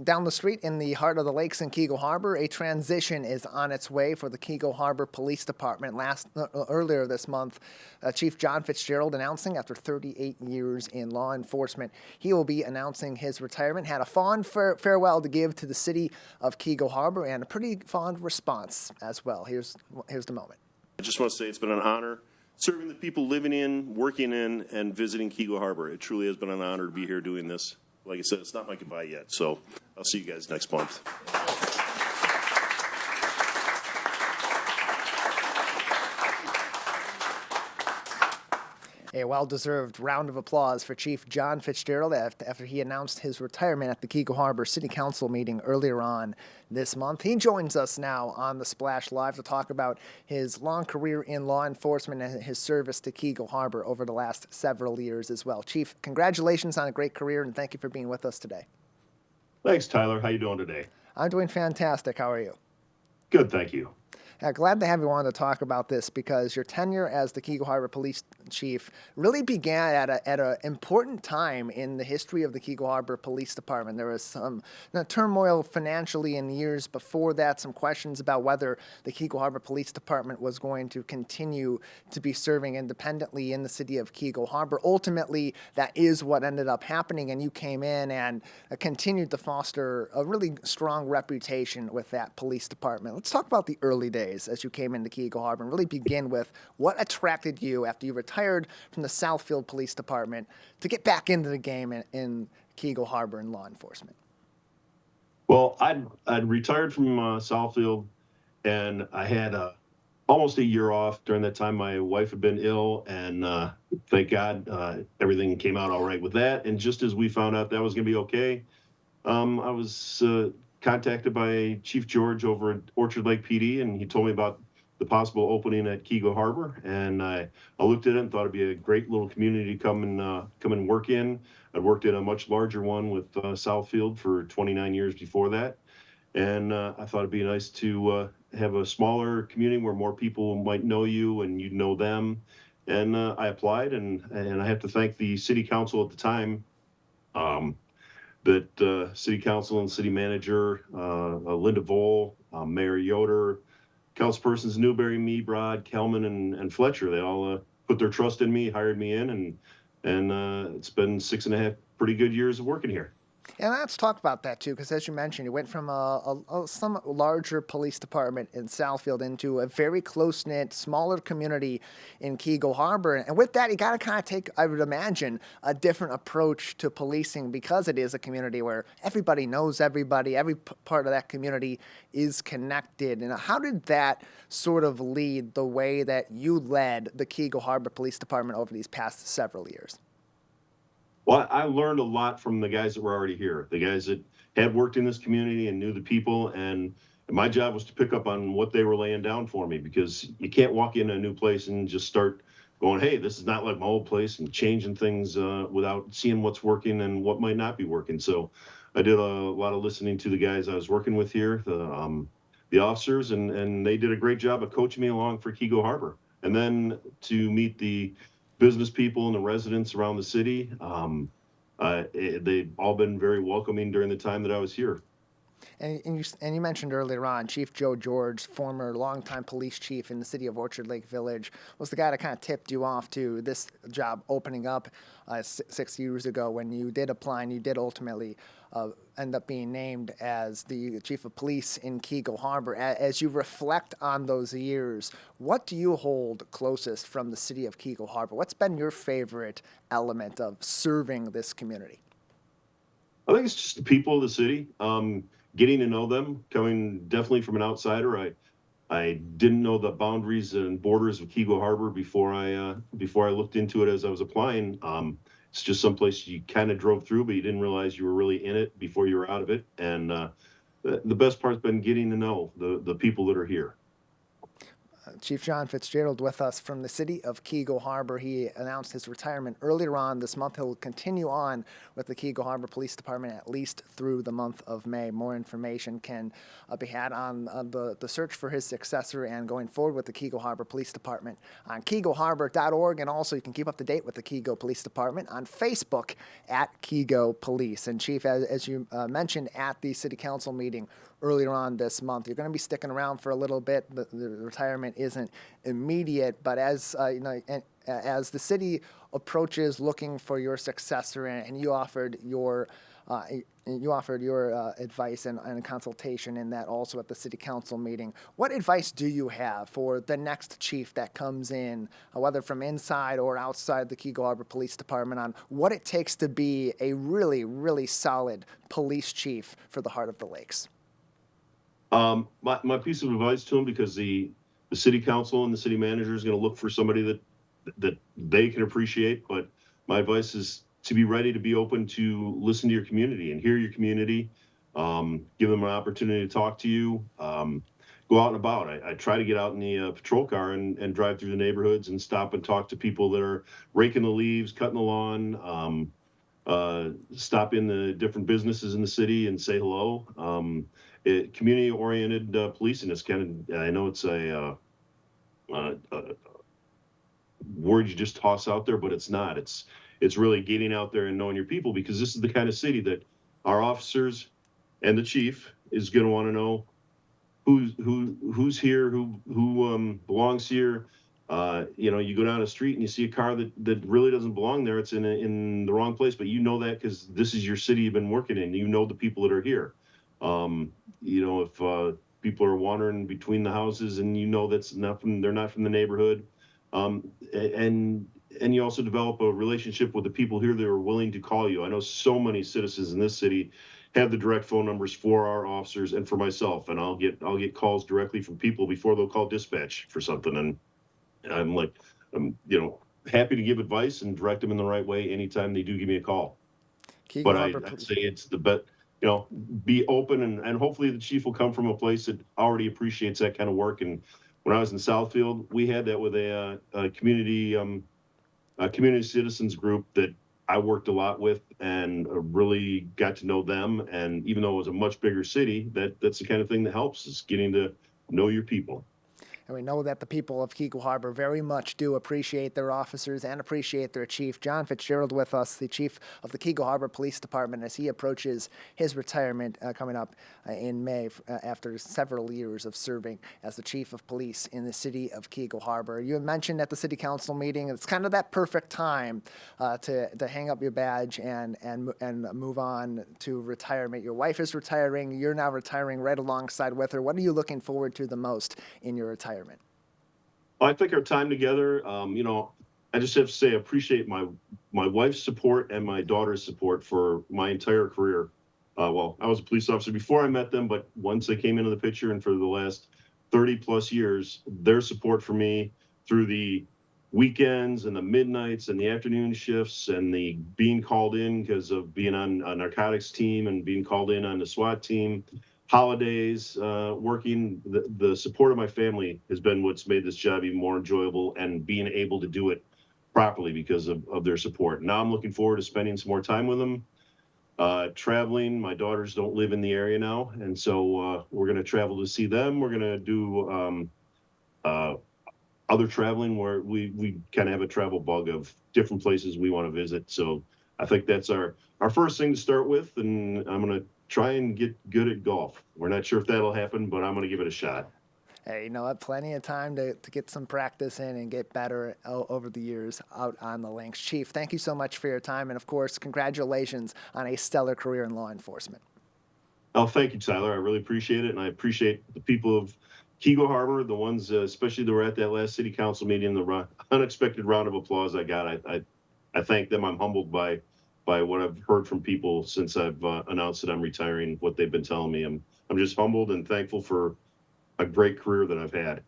Down the street in the heart of the lakes in Keego Harbor, a transition is on its way for the Keego Harbor Police Department. Earlier this month, Chief John Fitzgerald announcing after 38 years in law enforcement, he will be announcing his retirement. Had a fond farewell to give to the city of Keego Harbor and a pretty fond response as well. Here's the moment. I just want to say it's been an honor serving the people living in, working in, and visiting Keego Harbor. It truly has been an honor to be here doing this. Like I said, it's not my goodbye yet, so I'll see you guys next month. A well-deserved round of applause for Chief John Fitzgerald after he announced his retirement at the Keego Harbor City Council meeting earlier on this month. He joins us now on the Splash Live to talk about his long career in law enforcement and his service to Keego Harbor over the last several years as well. Chief, congratulations on a great career, and thank you for being with us today. Thanks, Tyler. How you doing today? I'm doing fantastic. How are you? Good, thank you. Glad to have you on to talk about this because your tenure as the Keego Harbor Police Chief really began at an important time in the history of the Keego Harbor Police Department. There was some turmoil financially in years before that, some questions about whether the Keego Harbor Police Department was going to continue to be serving independently in the city of Keego Harbor. Ultimately, that is what ended up happening, and you came in and continued to foster a really strong reputation with that police department. Let's talk about the early days as you came into Keego Harbor and really begin with what attracted you after you retired from the Southfield Police Department to get back into the game in Keego Harbor and law enforcement. Well, I'd retired from Southfield, and I had almost a year off. During that time, my wife had been ill, and thank God everything came out all right with that. And just as we found out that was going to be okay, I was contacted by Chief George over at Orchard Lake PD, and he told me about the possible opening at Keego Harbor. And I looked at it and thought it'd be a great little community to come and work in. I'd worked in a much larger one with Southfield for 29 years before that. And I thought it'd be nice to have a smaller community where more people might know you and you'd know them. And I applied, and I have to thank the city council at the time. That city council and city manager, Linda Vole, Mayor Yoder, councilpersons Newberry, Meebrod, Kelman, and Fletcher, they all put their trust in me, hired me in, and it's been 6.5 pretty good years of working here. And let's talk about that, too, because as you mentioned, you went from a somewhat larger police department in Southfield into a very close-knit, smaller community in Keego Harbor. And with that, you got to kind of take, I would imagine, a different approach to policing because it is a community where everybody knows everybody, every part of that community is connected. And how did that sort of lead the way that you led the Keego Harbor Police Department over these past several years? Well, I learned a lot from the guys that were already here, the guys that had worked in this community and knew the people. And my job was to pick up on what they were laying down for me, because you can't walk into a new place and just start going, hey, this is not like my old place, and changing things without seeing what's working and what might not be working. So I did a lot of listening to the guys I was working with here, the officers, and they did a great job of coaching me along for Keego Harbor. And then to meet the business people and the residents around the city, they've all been very welcoming during the time that I was here. And you mentioned earlier on, Chief Joe George, former longtime police chief in the city of Orchard Lake Village, was the guy that kind of tipped you off to this job opening up 6 years ago when you did apply and you did ultimately end up being named as the chief of police in Keego Harbor. As you reflect on those years, what do you hold closest from the city of Keego Harbor? What's been your favorite element of serving this community? I think it's just the people of the city. Getting to know them, coming definitely from an outsider. I didn't know the boundaries and borders of Keego Harbor before I looked into it as I was applying. It's just someplace you kind of drove through, but you didn't realize you were really in it before you were out of it. And the best part's been getting to know the people that are here. Chief John Fitzgerald with us from the city of Keego Harbor. He announced his retirement earlier on this month. He'll continue on with the Keego Harbor Police Department at least through the month of May. More information can be had on the search for his successor and going forward with the Keego Harbor Police Department on KeegoHarbor.org. And also you can keep up to date with the Keego Police Department on Facebook at Keego Police. And Chief, as you mentioned at the City Council meeting earlier on this month, you're going to be sticking around for a little bit. The retirement isn't immediate, but as as the city approaches looking for your successor, and you offered your advice and consultation in that also at the City Council meeting. What advice do you have for the next chief that comes in, whether from inside or outside the Keego Harbor Police Department, on what it takes to be a really, really solid police chief for the Heart of the Lakes? My piece of advice to him, because the city council and the city manager is going to look for somebody that they can appreciate. But my advice is to be ready to be open to listen to your community and hear your community. Give them an opportunity to talk to you. Go out and about. I try to get out in the patrol car and drive through the neighborhoods and stop and talk to people that are raking the leaves, cutting the lawn. Stop in the different businesses in the city and say hello. Community-oriented policing is kind of, I know it's a word you just toss out there, but it's not. It's really getting out there and knowing your people, because this is the kind of city that our officers and the chief is going to want to know who's here, who belongs here. You go down a street and you see a car that really doesn't belong there. It's in the wrong place, but you know that because this is your city you've been working in. You know the people that are here. If people are wandering between the houses and they're not from the neighborhood, and you also develop a relationship with the people here that are willing to call you. I know so many citizens in this city have the direct phone numbers for our officers and for myself, and I'll get calls directly from people before they'll call dispatch for something, and I'm happy to give advice and direct them in the right way anytime they do give me a call. But I'd say it's the best. Be open, and hopefully the chief will come from a place that already appreciates that kind of work. And when I was in Southfield, we had that with a community citizens group that I worked a lot with and really got to know them. And even though it was a much bigger city, that's the kind of thing that helps, is getting to know your people. And we know that the people of Keego Harbor very much do appreciate their officers and appreciate their chief. John Fitzgerald with us, the chief of the Keego Harbor Police Department, as he approaches his retirement coming up in May after several years of serving as the chief of police in the city of Keego Harbor. You had mentioned at the city council meeting, it's kind of that perfect time to hang up your badge and move on to retirement. Your wife is retiring. You're now retiring right alongside with her. What are you looking forward to the most in your retirement? I think our time together, I just have to say I appreciate my wife's support and my daughter's support for my entire career. I was a police officer before I met them, but once they came into the picture, and for the last 30 plus years, their support for me through the weekends and the midnights and the afternoon shifts and the being called in because of being on a narcotics team and being called in on the SWAT team, holidays, working, the support of my family has been what's made this job even more enjoyable, and being able to do it properly because of their support. Now I'm looking forward to spending some more time with them, traveling. My daughters don't live in the area now, and so we're going to travel to see them. We're going to do other traveling where we kind of have a travel bug of different places we want to visit. So I think that's our first thing to start with, and I'm going to try and get good at golf. We're not sure if that'll happen, but I'm going to give it a shot. Hey, plenty of time to get some practice in and get better over the years out on the links. Chief, thank you so much for your time. And of course, congratulations on a stellar career in law enforcement. Oh, thank you, Tyler. I really appreciate it. And I appreciate the people of Keego Harbor, the ones, especially that were at that last city council meeting, the unexpected round of applause I got. I thank them. I'm humbled by what I've heard from people since I've announced that I'm retiring, what they've been telling me. I'm just humbled and thankful for a great career that I've had.